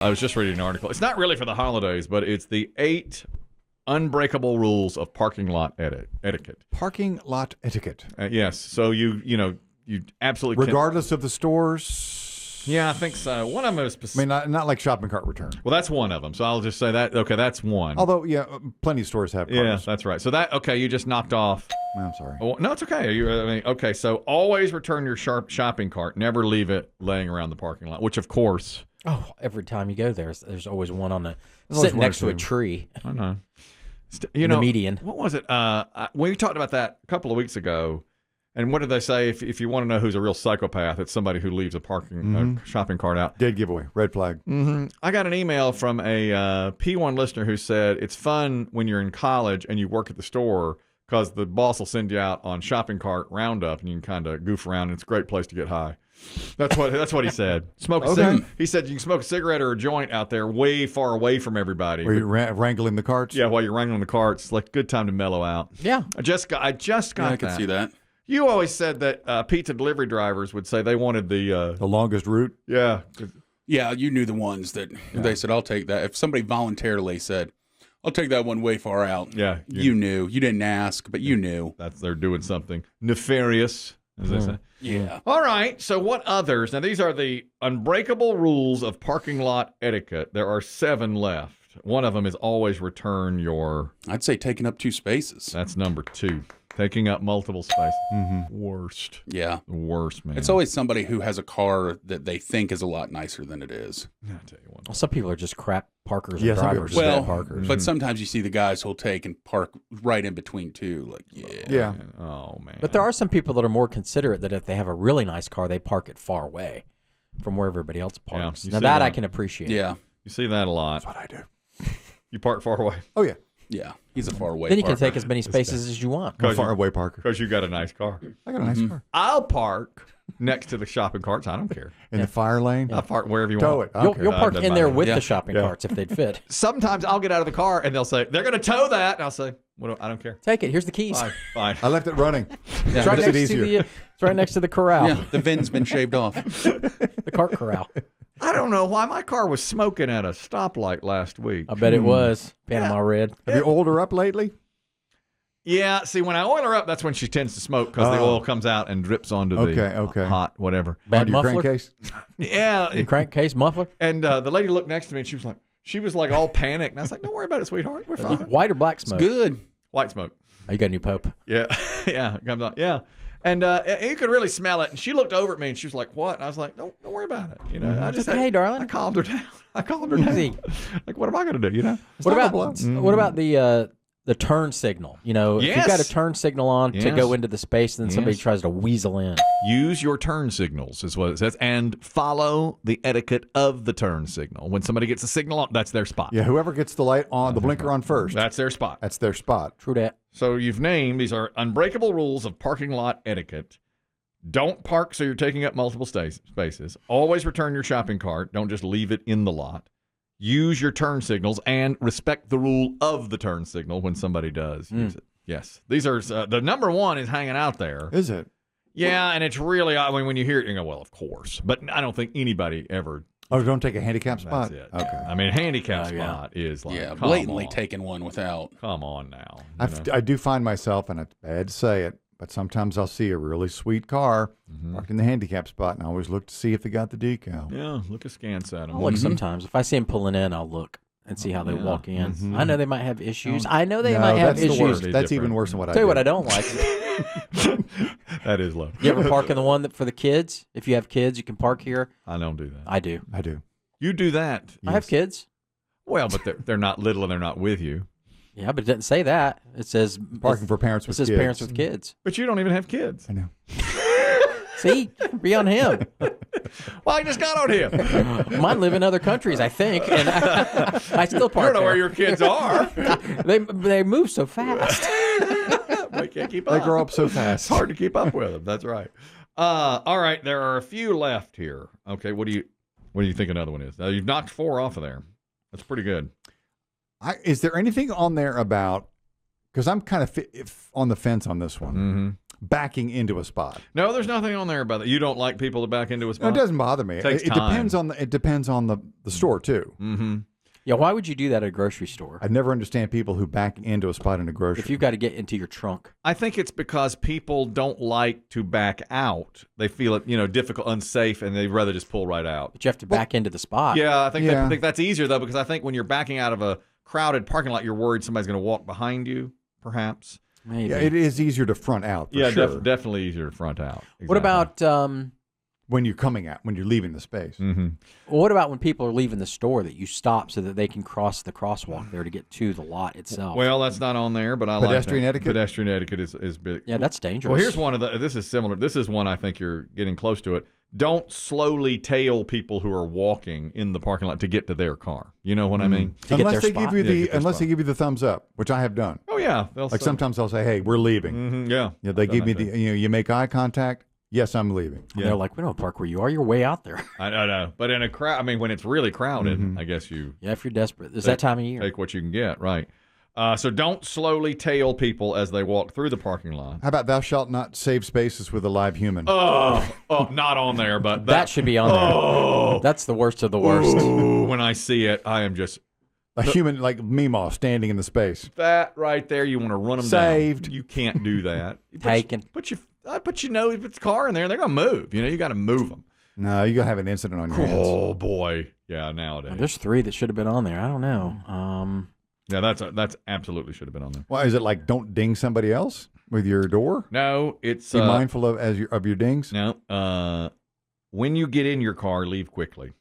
I was just reading an article. It's not really for the holidays, but it's the 8 unbreakable rules of parking lot etiquette. Parking lot etiquette. Yes. So you absolutely regardless of the stores. Yeah, I think so. One of them is I mean, not like shopping cart return. Well, that's one of them. So I'll just say that. Okay, that's one. Although, yeah, plenty of stores have cars. Yeah, that's right. So you just knocked off. I'm sorry. Oh, no, it's okay. Okay, so always return your shopping cart. Never leave it laying around the parking lot, which, of course. Oh, every time you go there, there's always one on the sitting next to a tree. I know. The median. What was it? We talked about that a couple of weeks ago. And what did they say? If you want to know who's a real psychopath, it's somebody who leaves a shopping cart out. Dead giveaway. Red flag. Mm-hmm. I got an email from a P1 listener who said it's fun when you're in college and you work at the store because the boss will send you out on shopping cart roundup and you can kind of goof around. And it's a great place to get high. That's what he said. He said you can smoke a cigarette or a joint out there way far away from everybody. Were you wrangling the carts? Yeah, while you're wrangling the carts. It's like a good time to mellow out. Yeah. I just got I that. can see that. You always said that pizza delivery drivers would say they wanted the longest route. Yeah. Yeah, you knew the ones that they said, I'll take that. If somebody voluntarily said, I'll take that one way far out. Yeah. You knew. You didn't ask, but you knew. They're doing something nefarious, as they say. Yeah. All right. So what others? Now, these are the unbreakable rules of parking lot etiquette. There are 7 left. One of them is always return your... I'd say taking up 2 spaces. That's number 2. Taking up multiple spaces. Worst. Yeah. Worst, man. It's always somebody who has a car that they think is a lot nicer than it is. I'll tell you one. Well, some people are just crap parkers Yeah, and some people are drivers. just Well, bad parkers. but sometimes you see the guys who'll take and park right in between 2. Like, Yeah. Oh, man. But there are some people that are more considerate that if they have a really nice car, they park it far away from where everybody else parks. you Now see that that. I can appreciate. Yeah. You see that a lot. That's what I do. You park far away. Oh, yeah. Yeah. He's a far away Then you can parker. take as many spaces as you want. I'm a far away parker. Because you got a nice car. I got a nice car. I'll park next to the shopping carts. I don't care. In the fire lane? I'll park wherever you Tow want. it. I don't care. You'll park doesn't in there matter. with Yeah. the shopping carts if they'd fit. Sometimes I'll get out of the car and they'll say, they're going to tow that. And I'll say, I don't care. Take it. Here's the keys. Fine. I left it running. It's right Makes next it to easier. it's right next to the corral, Yeah. The VIN's been shaved off. the cart corral. I don't know why my car was smoking at a stoplight last week. I bet it was Panama Red. Have you oiled her up lately? Yeah, see, when I oil her up, that's when she tends to smoke because the oil comes out and drips onto the hot whatever. Bad Onto your muffler. crankcase? Yeah. Your crankcase muffler. And the lady looked next to me and she was like all panicked. And I was like, don't worry about it, sweetheart. We're fine. White or black smoke? Good. White smoke. Oh, you got a new pope. Yeah. Yeah. It comes out. Yeah. And you could really smell it. And she looked over at me and she was like, what? And I was like, don't worry about it. You know, I just okay, darling. I calmed her down. Easy. Like, what am I going to do? You know? What about the turn signal? You know, if you've got a turn signal on to go into the space, and then somebody tries to weasel in. Use your turn signals is what it says, and follow the etiquette of the turn signal. When somebody gets a signal on, that's their spot. Yeah, whoever gets the light on, the blinker on first. That's their spot. That's their spot. True that. So you've named, these are unbreakable rules of parking lot etiquette. Don't park so you're taking up multiple spaces. Always return your shopping cart. Don't just leave it in the lot. Use your turn signals and respect the rule of the turn signal when somebody does use it. Yes. These are, the number 1 is hanging out there. Is it? Yeah, and it's really, I mean, when you hear it, you go, well, of course. But I don't think anybody ever. Oh, don't take a handicap spot? That's it. Okay. I mean, a handicap spot is like, come blatantly on. taking one without. Come on now. I do find myself, and it's bad to say it, but sometimes I'll see a really sweet car parked in the handicap spot, and I always look to see if they got the decal. Yeah, look askance at them. I'll look sometimes. If I see them pulling in, I'll look and see how they walk in. I know they might have issues. I know they might have that's the issues. worst. That's even worse than what I Tell you do. what I don't like. That is low. You ever park in the one that for the kids? If you have kids, you can park here. I don't do that. I do. I do. You do that. I have kids. Well, but they're not little and they're not with you. Yeah, but it doesn't say that. It says Parking for parents It with says kids. parents with kids. But you don't even have kids. I know. See, be on him. Well, I just got on him. Mine live in other countries, I think, and I still I park don't know there. where your kids are. They move so fast. They can't keep up. They grow up so fast. It's hard to keep up with them. That's right. All right, there are a few left here. Okay, what do you think another one is? Now, you've knocked 4 off of there. That's pretty good. Is there anything on there about, because I'm kind of on the fence on this one, backing into a spot. No, there's nothing on there about that. You don't like people to back into a spot? No, it doesn't bother me. Takes It depends on the store too. Mm-hmm. Yeah, why would you do that at a grocery store? I never understand people who back into a spot in a grocery. If you've got to get into your trunk. I think it's because people don't like to back out. They feel it, difficult, unsafe, and they'd rather just pull right out. But you have to back into the spot. Yeah, I think that's easier, though, because I think when you're backing out of a crowded parking lot, you're worried somebody's going to walk behind you, perhaps. Maybe. Yeah, it is easier to front out. For sure. Definitely easier to front out. Exactly. What about when you're coming out, when you're leaving the space? Mm-hmm. Well, what about when people are leaving the store that you stop so that they can cross the crosswalk there to get to the lot itself? Well, that's not on there, but I pedestrian like that. etiquette. Pedestrian etiquette is big. Yeah, that's dangerous. Well, here's one of the. This is similar. This is one I think you're getting close to it. Don't slowly tail people who are walking in the parking lot to get to their car. You know what I mean? Unless they give you the thumbs up, which I have done. Oh yeah, sometimes they'll say, "Hey, we're leaving." Mm-hmm, yeah. Yeah, they give me you make eye contact. Yes, I'm leaving. Yeah. They're like, we don't park where you are. You're way out there. I know. But in a crowd, I mean, when it's really crowded, I guess you. Yeah, if you're desperate. It's that time of year. Take what you can get, right. So don't slowly tail people as they walk through the parking lot. How about thou shalt not save spaces with a live human? Oh, not on there, but that should be on there. That's the worst of the worst. Ooh, when I see it, I am just. A human like Meemaw standing in the space. That right there, you want to run them Saved. down. You can't do that. Taken. But if it's a car in there, they're going to move. You got to move them. No, you're going to have an incident on your hands. Oh, boy. Yeah, nowadays. Well, there's 3 that should have been on there. I don't know. Yeah, that's absolutely should have been on there. Well, is it like don't ding somebody else with your door? No, it's... Be mindful of your dings? No. When you get in your car, leave quickly.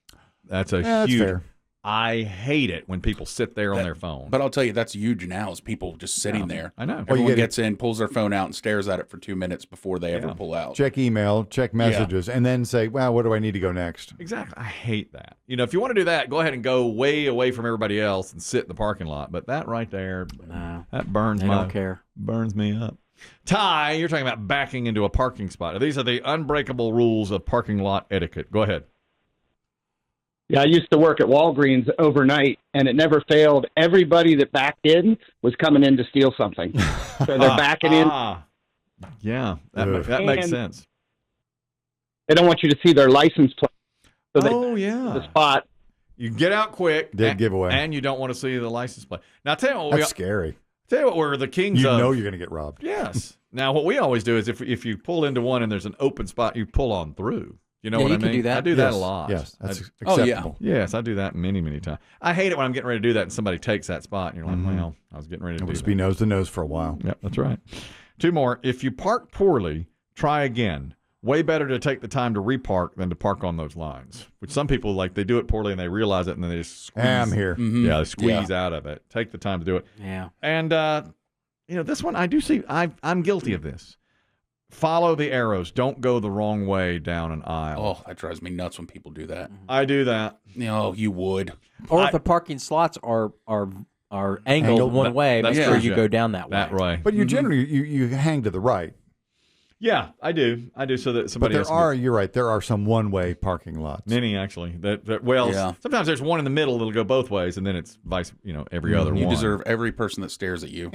That's huge... That's fair. I hate it when people sit there on their phone. But I'll tell you, that's huge now is people just sitting there. I know. Everyone gets in, pulls their phone out, and stares at it for 2 minutes before they ever pull out. Check email, check messages, and then say, well, where do I need to go next? Exactly. I hate that. If you want to do that, go ahead and go way away from everybody else and sit in the parking lot. But that right there, that burns burns me up. Ty, you're talking about backing into a parking spot. These are the unbreakable rules of parking lot etiquette. Go ahead. Yeah, I used to work at Walgreens overnight, and it never failed. Everybody that backed in was coming in to steal something. So they're backing in. Yeah, that makes sense. They don't want you to see their license plate. So the spot. You get out quick. Dead giveaway. And you don't want to see the license plate. Now, tell you what, that's scary. Tell you what, we're the kings of. You know you're going to get robbed. Yes. Now, what we always do is if you pull into one and there's an open spot, you pull on through. You know what I mean? Do that. I do that a lot. Yes, that's acceptable. Yes, I do that many, many times. I hate it when I'm getting ready to do that and somebody takes that spot and you're like, well, I was getting ready to do that. It'll just be nose to nose for a while. Yep, that's right. 2 more. If you park poorly, try again. Way better to take the time to repark than to park on those lines. Which some people, they do it poorly and they realize it and then they just squeeze. I'm here. Mm-hmm. Yeah, they squeeze out of it. Take the time to do it. Yeah. And, this one, I do see, I'm guilty of this. Follow the arrows. Don't go the wrong way down an aisle. Oh, that drives me nuts when people do that. I do that. No, you would. Or if the parking slots are angled one way, make sure you go down that way. That way. But you generally you hang to the right. Yeah, I do so that somebody else. But you're right. There are some one-way parking lots. Many actually. Sometimes there's one in the middle that'll go both ways, and then it's every other one. You deserve every person that stares at you.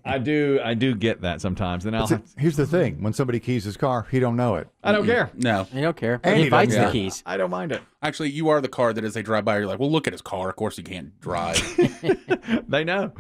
I do get that sometimes. Then here's the thing: when somebody keys his car, he don't know it. I don't care. No, you don't care. And he invites the keys. I don't mind it. Actually, you are the car that as they drive by, you're like, well, look at his car. Of course, he can't drive. They know.